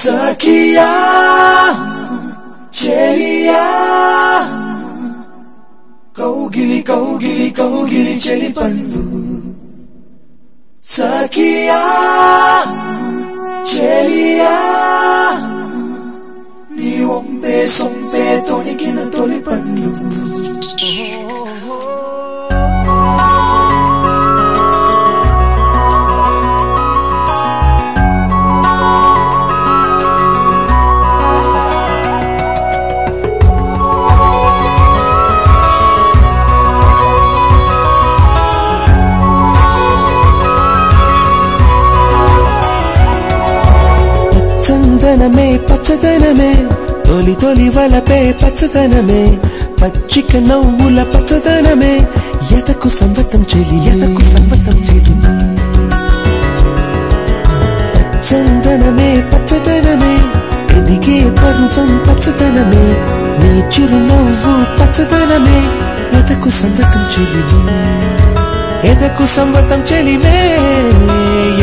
Sakia Chelia Kaugili kaugili kaugili cheli pandu Sakia Chelia Ni ombe sombe toni kina toli pandu చందనమే పచ్చదనమే తొలి తొలి వలపే పచ్చదనమే పచ్చిక నవ్వుల పచ్చదనమే ఎదకు సంవతం చెలి ఎదకు సంవతం చెలి చందనమే పచ్చదనమే ఎదిగే పర్వం పచ్చదనమే నీ చిరునవ్వు పచ్చదనమే ఎదకు సంవతం చెలి ఎదకు సంవతం చెలివే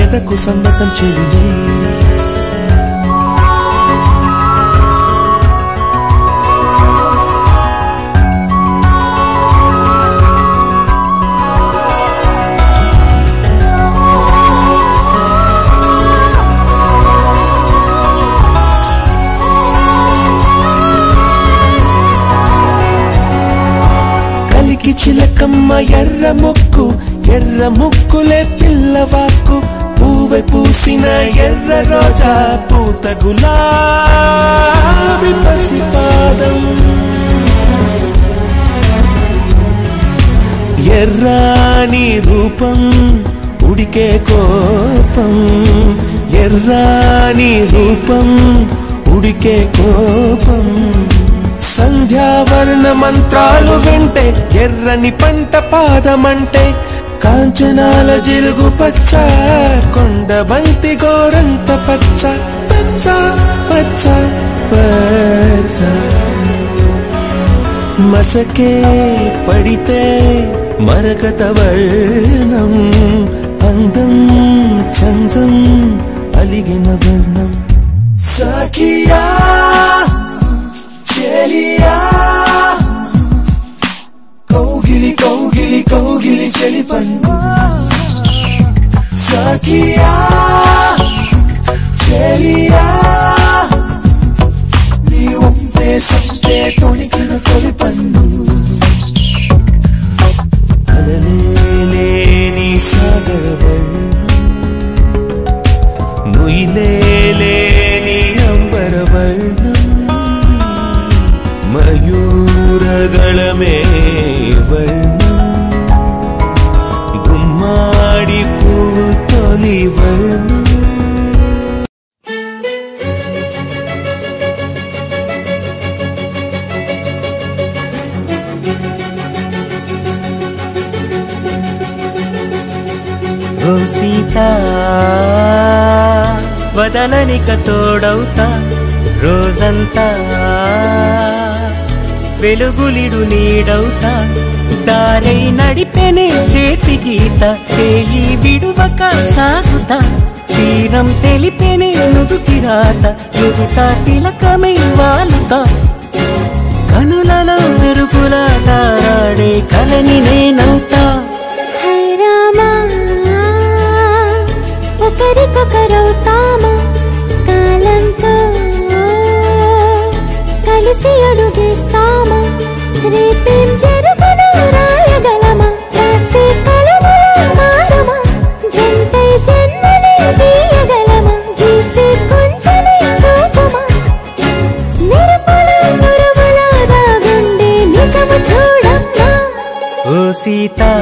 ఎదకు సంవతం చెలివే చిలకమ్మ ఎర్ర ముక్కులే పిల్లవాకు పూవె పూసిన ఎర్ర రోజా పూత గులాబీ పసిపాదం ఎర్రాని రూపం ఉడికే కోపం ఎర్రాని రూపం ఉడికే కోపం సంధ్యావర్ణ మంత్రాలు వింటే ఎర్రని పంట పాదమంటే కాంచనాల జిలుగు పచ్చ కొండ బంతి గోరంత పచ్చ పచ్చ పచ్చ పచ్చ మసకే పడితే మరకత వర్ణం అందం చందం అలిగిన వర్ణం సఖియా Chelia Kaugili kaugili kaugili cheli pandu Sakia Chelia Ni ombe sombe toni kina toli pandu Alalele ni sagarvarnam Muilele ni ambaravarnam మయూరగళమే వర్ణం గుమ్మాడి పువ్వు తొలి వర్ణం ఓ సీతా వదలనిక తోడవుతా రోజంతా వెలుగులిడు నీడవుతా దారై నడిపెనే చేతి గీత చేయి విడువక సాగుతా తీరం తెలిపెనే నుదుటి రాత నుదుట తిలకమై వాలుతా కనులలో మెరుగులా తారాడే కలని నేనవుతా ఒకరికొకరవుతామా కాలంతో కలిసి అడుగేస్తామా రేపేం జరుగును రాయగలమా రాసే కలములా మారమా జంటై జన్మని తీయగలమా గీసే కొంచెని చూపమా మెరుపుల మురుముల దాగుండే నిజము చూడమ్మా ఓ సీతా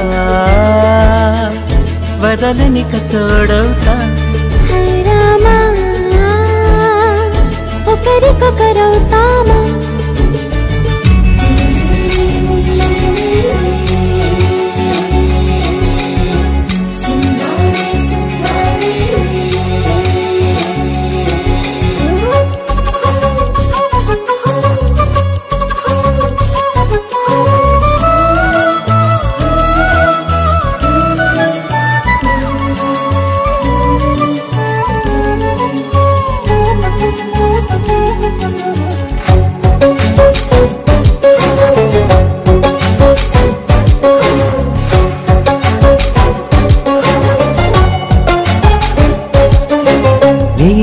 వదలనిక తోడవుతా రామా ఒకరికొకరవుతామా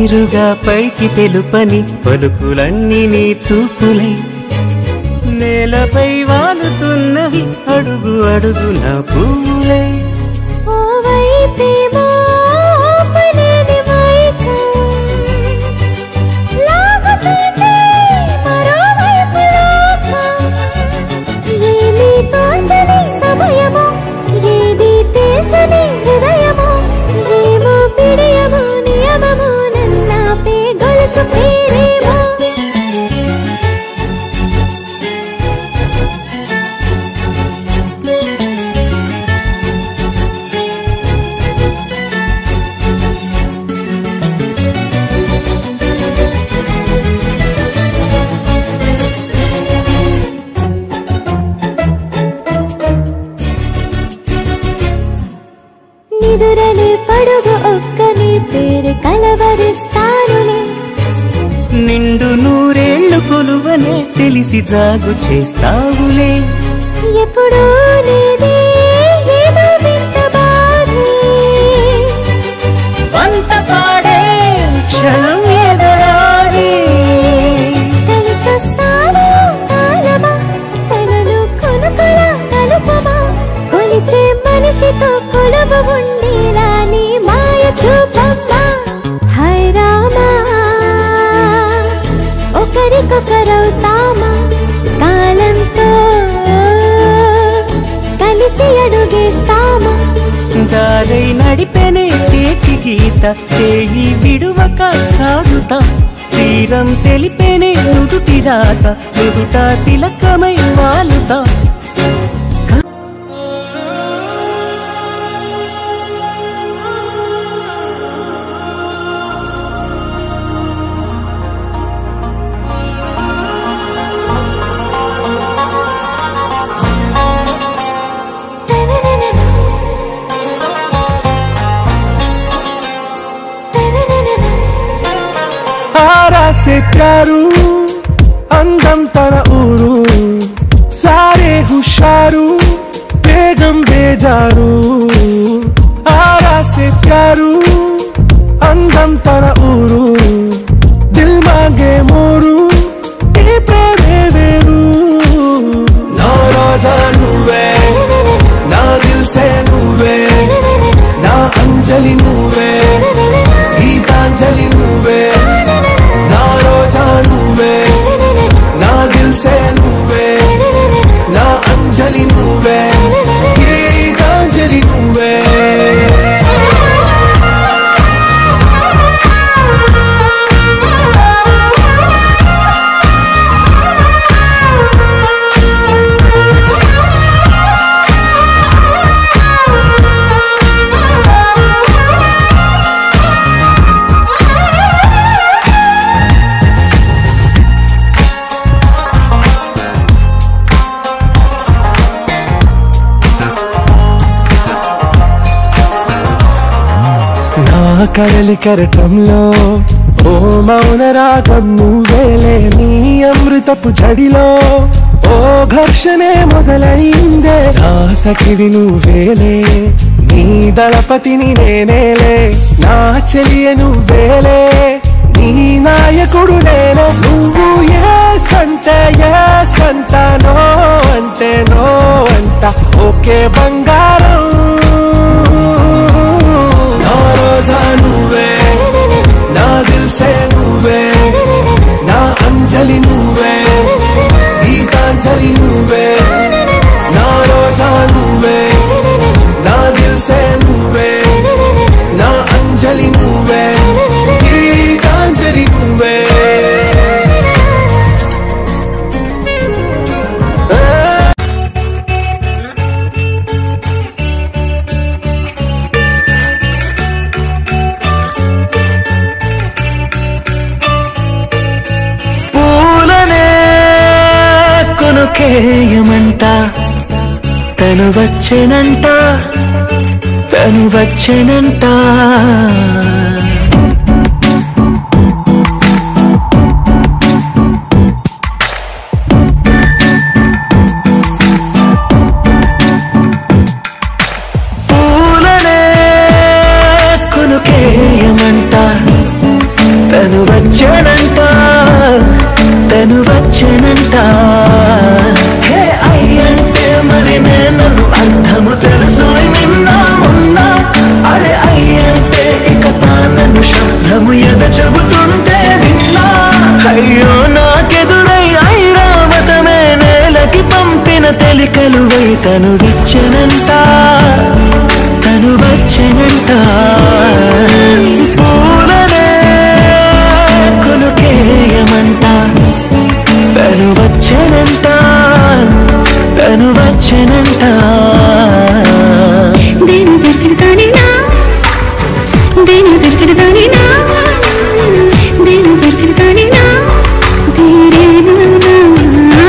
నేరుగా పైకి తెలుపని పలుకులన్నీ నీ చూపులై నేలపై వాలుతున్నవి అడుగు అడుగున పువ్వులై ఓ వైపేమో ఆపలేని మైకం లాగుతుంది మరోవైపు లోకం ఏమీ తోచని సమయమో ఏది తెలుసని హృదయమో ఏమో పిడియమో నియమమో నన్నాపే గొలుసు పేరేమో నిదురలే పడుగు ఒక్క నీ పేరు కలవరిస్తానులే నిండు నూరేళ్లు కొలువనే తెలిసి జాగు చేస్తావులే ఎప్పుడూ లేదే ఏదో వింత బాధే వంత పాడే క్షణం ఎదురాగే కలిసొస్తాను కాలమా కలలు కొనుకల కలుపమా కొలిచే మనిషితో కొలువు ఉండేలా నీ మాయ చూపమ్మా హై రామా ఒకరికొకరవుతామా కాలంతో కలిసి అడుగేస్తామా దారై నడిపెనే చేతి గీత చేయి విడువక సాగుతా తీరం తెలిపేనే నుదుటి రాత నుదుట తిలకమై వాలుతా से प्यारू अंदम तन ऊरू सारे हुशारू बेगम बेजारू आरा से प्यारू अंदम तन ऊरू दिल मांगे मोरू ये प्रेमे वेरू ना राजा नुवे ना दिल से नुवे ना अंजलि नुवे गीतांजलि नुवे ना रोजा नुवे ना दिल से नुवे ना अंजलि नुवे गीतांजलि नुवे కడలి కెరటంలో ఓ మౌన రాగం నువ్వేలే నీ అమృతపు జడిలో ఓ ఘర్షణే మొదలైందే నా సఖివి నువ్వేలే నీ దళపతిని నేనేలే నా చెలియ నువ్వేలే నీ నాయకుడు నేనే నువ్వు ఏ సంట నో అంటే నో అంట ఓకే బంగారం रोजा नुवे ना दिल से नुवे ना अंजलि नुवे गीतांजलि नुवे ना रोजा नुवे ना दिल से नुवे ना अंजलि नुवे गीतांजलि नुवे కేయమంట తను వచ్చెనంట పూలనే కొనుకేయమంట తను వచ్చనంట. హే అయ్యంటే మరి నేను అర్థము తెలుసు నిన్నా ఉన్నా. అరే అయ్యంటే ఇక తానను శబ్దము ఎద చెబుతుంటే విన్నా. అయ్యో నాకెదురై ఐరావతమే నేలకి పంపిన తెలికలువై తను విచ్చనంట. తను వచ్చనంట. పూలనే కొనుకేయమంట. తను వచ్చనంట. తను వచ్చనంట. దేని దొరికిడతానేనా దేని దొరికిడతానేనా దేని దొరికిడతానేనా దేని దొరికిడతానేనా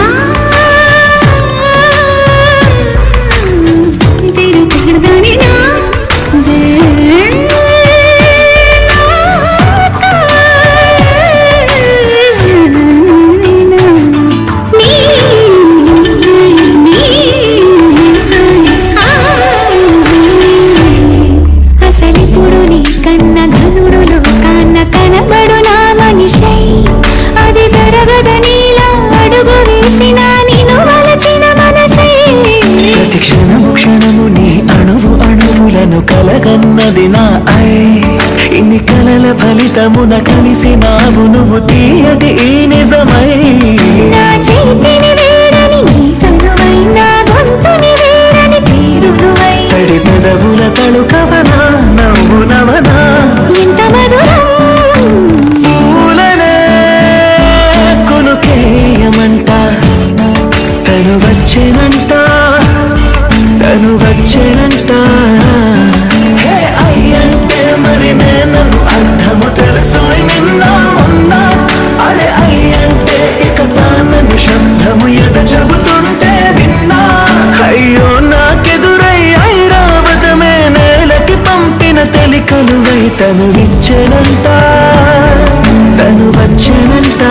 అసలిప్పుడు నీ కన్న ఘనుడులో కన్న కనబడు నా మనిషై. అది జరగదనిలా అడుగు వేసిన నిన్ను వలచిన మనసై. ప్రతి క్షణము క్షణము నీ అణువు అణువులను కలగన్నది నా ఐ. ఇన్ని కలల ఫలితమున కలిసినావు నువ్వు తీయటి ఈ నిజమై. నా చేతిని వేడని నీ తనువై నా గొంతుని వేరని తీరునువై. తడి పెదవుల తళుకవనా నవ్వు నవనా ఎంత మధురం. పూలనే కొనుకేయమంట. తను వచ్చేనంట. తను వచ్చేనంట. హే అయ్యంటే మరి నేను అర్థము తెలుసు నిన్నా ఉన్నా. అరే అయ్యంటే ఇక తానను శబ్దము ఎద చెబుతుంటే విన్నా. అయ్యో నాకెదురై ఐరావతమే నేలకి పంపిన తెలికలువై తను విచ్చనంట. తను వచ్చనంట.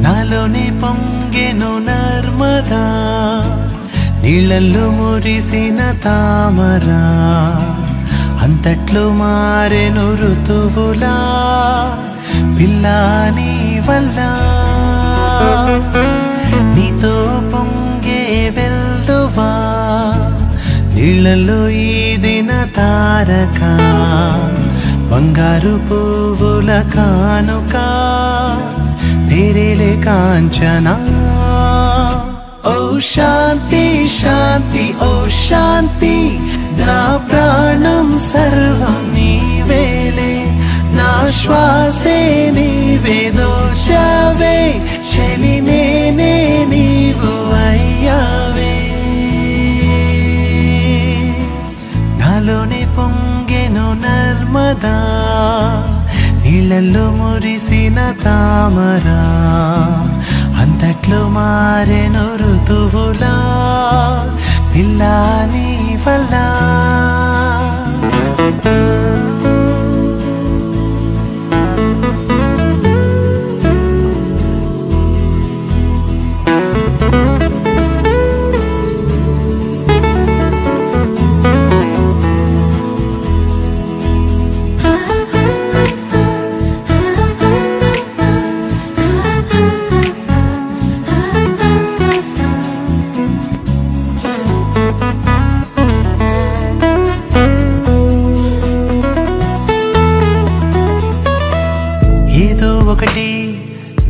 నాలోనే పొంగెను నర్మదా నీళ్ళల్లో మురిసిన తామరా. అంతట్లో మారెను ఋతువులా పిల్లా నీ వల్ల. నీతో పొంగే వెల్దువా నీళ్ళల్లో ఈదిన తారక. బంగారు పువ్వుల కానుక పేరేలే కాంచనా. ఓ శాంతి శాంతి ఓ శాంతి నా ప్రాణం సర్వం నీవేలే. నా శ్వాసే నీవే దోచావే చలి నేనే నీవు అయ్యావే. నాలోనే పొంగెను నర్మదా నీళ్ళల్లో మురిసిన తామరా. అంతట్లో మారెను ఋతువులా పిల్లా నీ వల్ల.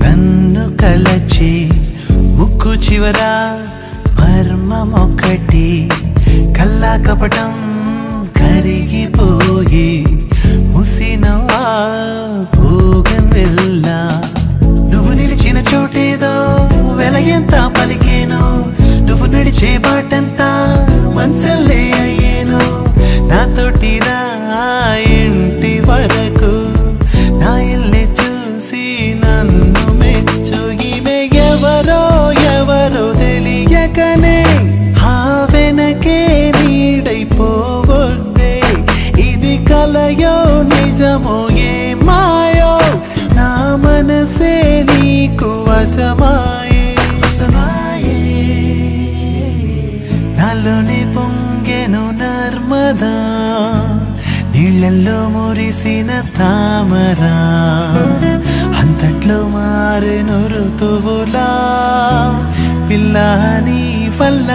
నన్ను కలచి ముక్కు చివర మర్మమొక్కటి కల్లా కపటం కరిగిపోయి ముసినవా భోగం వెళ్ళా నువ్వు నిలిచిన చోటేదో వెలగెంత పలికేనో నువ్వు నడిచే బాటంతా మనసల్లే అయ్యేను నాతోటి రా ఇంటి వరకు నా ఇల్లే చూసి నన్ను మెచ్చు ఈమె ఎవరో ఎవరో తెలియకనే ఆ వెనకే నీడైపోవద్దే ఇది కలయో నిజమో ఏ మాయో నా మనసే నీకు వశమాయే నాలోని పొంగెను నర్మదా నీళ్ళల్లో మురిసిన తామరా అంతట్లో మారెను ఋతువులా పిల్ల నీ వల్ల